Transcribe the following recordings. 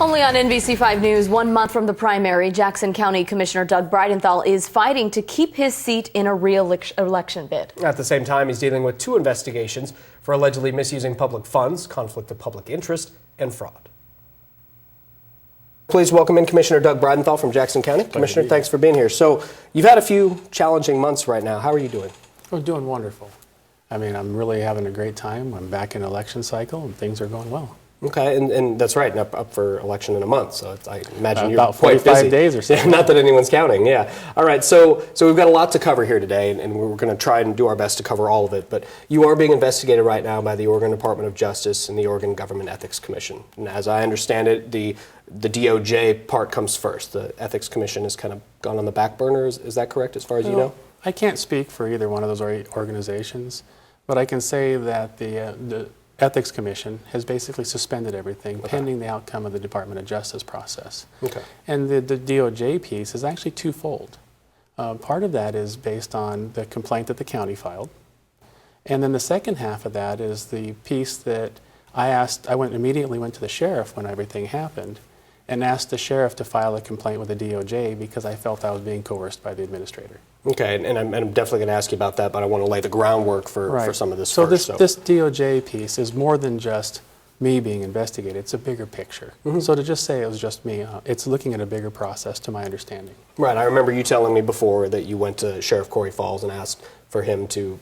Only on NBC5 News, 1 month from the primary, Jackson County Commissioner Doug Bridenthal is fighting to keep his seat in a re-election bid. At the same time, he's dealing with 2 investigations for allegedly misusing public funds, conflict of public interest, and fraud. Please welcome in Commissioner Doug Bridenthal from Jackson County. Commissioner, thanks for being here. So you've had a few challenging months right now. How are you doing? I'm doing wonderful. I mean, I'm really having a great time. I'm back in election cycle and things are going well. Okay, and that's right, up for election in a month, so I imagine you're about quite 45 busy. days or so. Yeah, not that anyone's counting, yeah. All right, so we've got a lot to cover here today, and we're going to try and do our best to cover all of it, but you are being investigated right now by the Oregon Department of Justice and the Oregon Government Ethics Commission. And as I understand it, the DOJ part comes first. The Ethics Commission has kind of gone on the back burner, is that correct, as far as you know? I can't speak for either one of those organizations, but I can say that the Ethics Commission has basically suspended everything pending the outcome of the Department of Justice process. Okay. And the DOJ piece is actually twofold. Part of that is based on the complaint that the county filed. And then the second half of that is the piece that I immediately went to the sheriff when everything happened and asked the sheriff to file a complaint with the DOJ because I felt I was being coerced by the administrator. Okay, and I'm definitely going to ask you about that, but I want to lay the groundwork for some of this first. So this DOJ piece is more than just me being investigated. It's a bigger picture. Mm-hmm. So to just say it was just me, it's looking at a bigger process to my understanding. Right, I remember you telling me before that you went to Sheriff Corey Falls and asked for him to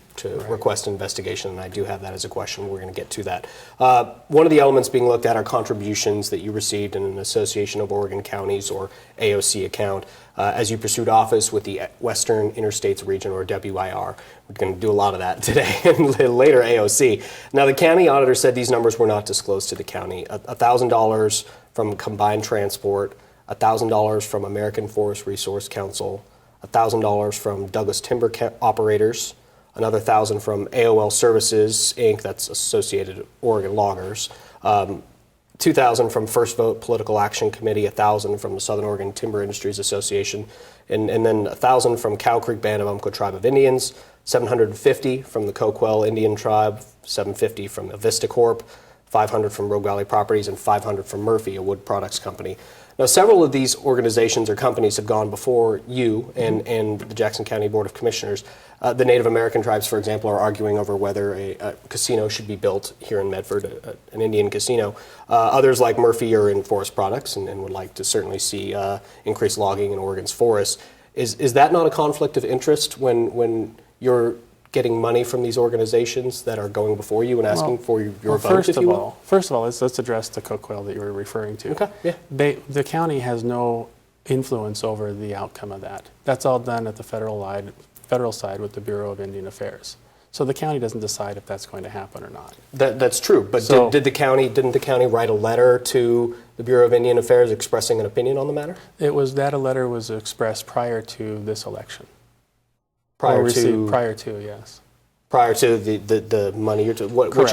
request an investigation, and I do have that as a question. We're going to get to that. One of the elements being looked at are contributions that you received in an Association of Oregon Counties, or AOC, account as you pursued office with the Western Interstates Region, or WIR. We're going to do a lot of that today, and later AOC. Now, the county auditor said these numbers were not disclosed to the county. $1,000 from Combined Transport, $1,000 from American Forest Resource Council, $1,000 from Douglas Timber Operators, another $1,000 from AOL Services, Inc., that's Associated Oregon Loggers, $2,000 from First Vote Political Action Committee, $1,000 from the Southern Oregon Timber Industries Association, and then $1,000 from Cow Creek Band of Umpqua Tribe of Indians, $750 from the Coquel Indian Tribe, $750 from Avista Corp., $500 from Rogue Valley Properties, and $500 from Murphy, a wood products company. Now, several of these organizations or companies have gone before you and the Jackson County Board of Commissioners. The Native American tribes, for example, are arguing over whether a casino should be built here in Medford, an Indian casino. Others, like Murphy, are in forest products and would like to certainly see increased logging in Oregon's forests. Is that not a conflict of interest when you're getting money from these organizations that are going before you and asking for your vote, if you will? First of all, let's address the Coquel that you were referring to. Okay, yeah. The county has no influence over the outcome of that. That's all done at the federal side with the Bureau of Indian Affairs. So the county doesn't decide if that's going to happen or not. That's true, but didn't the county write a letter to the Bureau of Indian Affairs expressing an opinion on the matter? A letter was expressed prior to this election. Prior to, yes. Prior to the money, which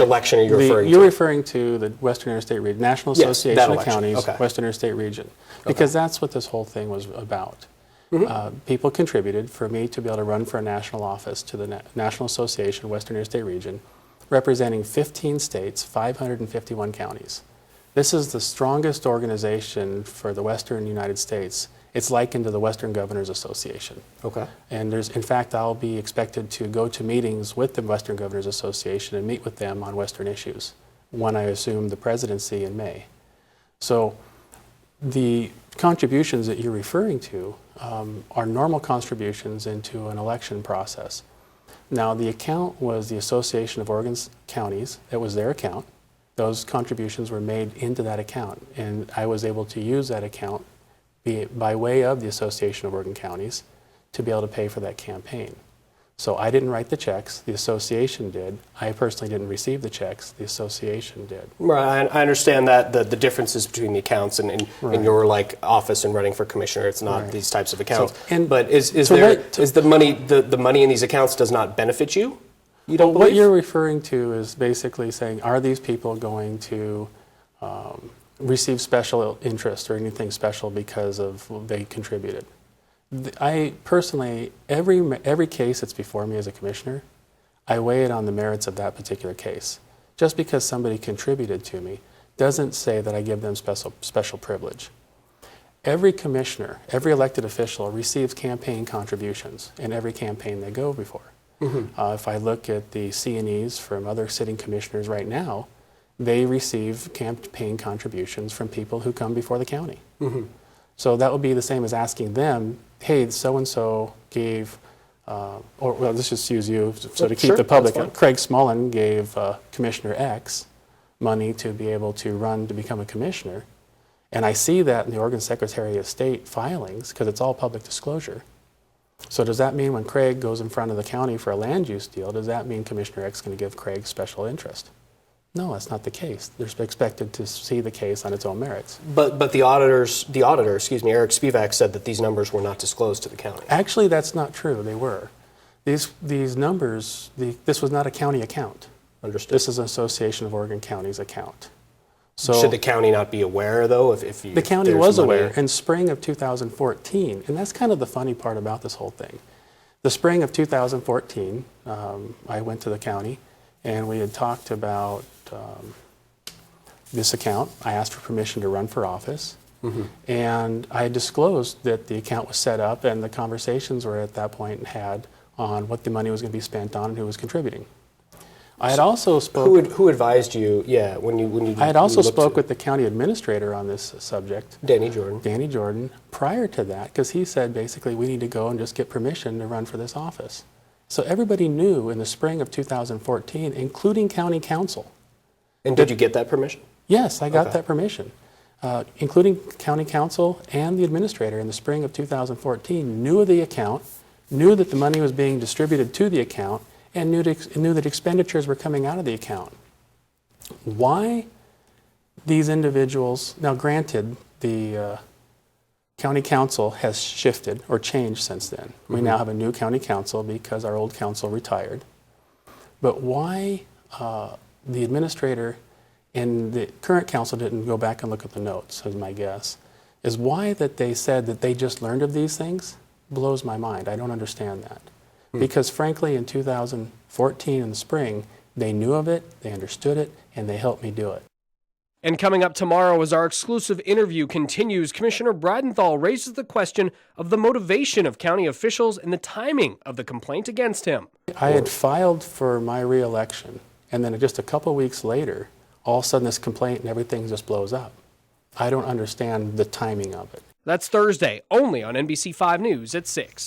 election are you referring to? You're referring to the Western Interstate Region, National Association of Counties, Western Interstate Region, because that's what this whole thing was about. Mm-hmm. People contributed for me to be able to run for a national office to the National Association, Western Interstate Region, representing 15 states, 551 counties. This is the strongest organization for the Western United States. It's likened to the Western Governors Association. Okay. And in fact, I'll be expected to go to meetings with the Western Governors Association and meet with them on Western issues when I assume the presidency in May. So the contributions that you're referring to are normal contributions into an election process. Now, the account was the Association of Oregon Counties. It was their account. Those contributions were made into that account, and I was able to use that account by way of the Association of Oregon Counties to be able to pay for that campaign. So I didn't write the checks, the association did. I personally didn't receive the checks, the association did. Right, I understand that the differences between the accounts and in your office and running for commissioner, it's not these types of accounts. But is the money in these accounts does not benefit you? You don't believe? What you're referring to is basically saying, are these people going to receive special interest or anything special because of they contributed? I personally, every case that's before me as a commissioner, I weigh it on the merits of that particular case. Just because somebody contributed to me doesn't say that I give them special privilege. Every commissioner, every elected official receives campaign contributions in every campaign they go before. If I look at the C&Es from other sitting commissioners right now, they receive campaign contributions from people who come before the county. So that would be the same as asking them, hey, so-and-so gave, or well, let's just use you, so to keep the public, Craig Smullen gave Commissioner X money to be able to run to become a commissioner. And I see that in the Oregon Secretary of State filings, because it's all public disclosure. So does that mean when Craig goes in front of the county for a land use deal, does that mean Commissioner X is going to give Craig special interest? No, that's not the case. They're expected to see the case on its own merits. But the auditor, Eric Spivak, said that these numbers were not disclosed to the county. Actually, that's not true. They were. These numbers, this was not a county account. Understood. This is an Association of Oregon Counties account. So should the county not be aware, though, if the county was aware in spring of 2014, and that's kind of the funny part about this whole thing. The spring of 2014, I went to the county, and we had talked about this account. I asked for permission to run for office, and I disclosed that the account was set up, and the conversations were at that point had on what the money was going to be spent on and who was contributing. I had also spoke. Who advised you? Yeah, when you. I had also spoke with the county administrator on this subject, Danny Jordan. Danny Jordan, prior to that, because he said basically we need to go and just get permission to run for this office. So everybody knew in the spring of 2014, including county council. And did you get that permission? Yes, I got that permission, including county council and the administrator in the spring of 2014 knew of the account, knew that the money was being distributed to the account, and knew that expenditures were coming out of the account. Why these individuals, now granted, the county council has shifted or changed since then. We now have a new county council because our old council retired. But why the administrator and the current council didn't go back and look at the notes, is my guess, is why that they said that they just learned of these things blows my mind. I don't understand that. Because frankly, in 2014 in the spring, they knew of it, they understood it, and they helped me do it. And coming up tomorrow as our exclusive interview continues, Commissioner Bridenthal raises the question of the motivation of county officials and the timing of the complaint against him. I had filed for my re-election, and then just a couple weeks later, all of a sudden this complaint and everything just blows up. I don't understand the timing of it. That's Thursday, only on NBC 5 News at 6.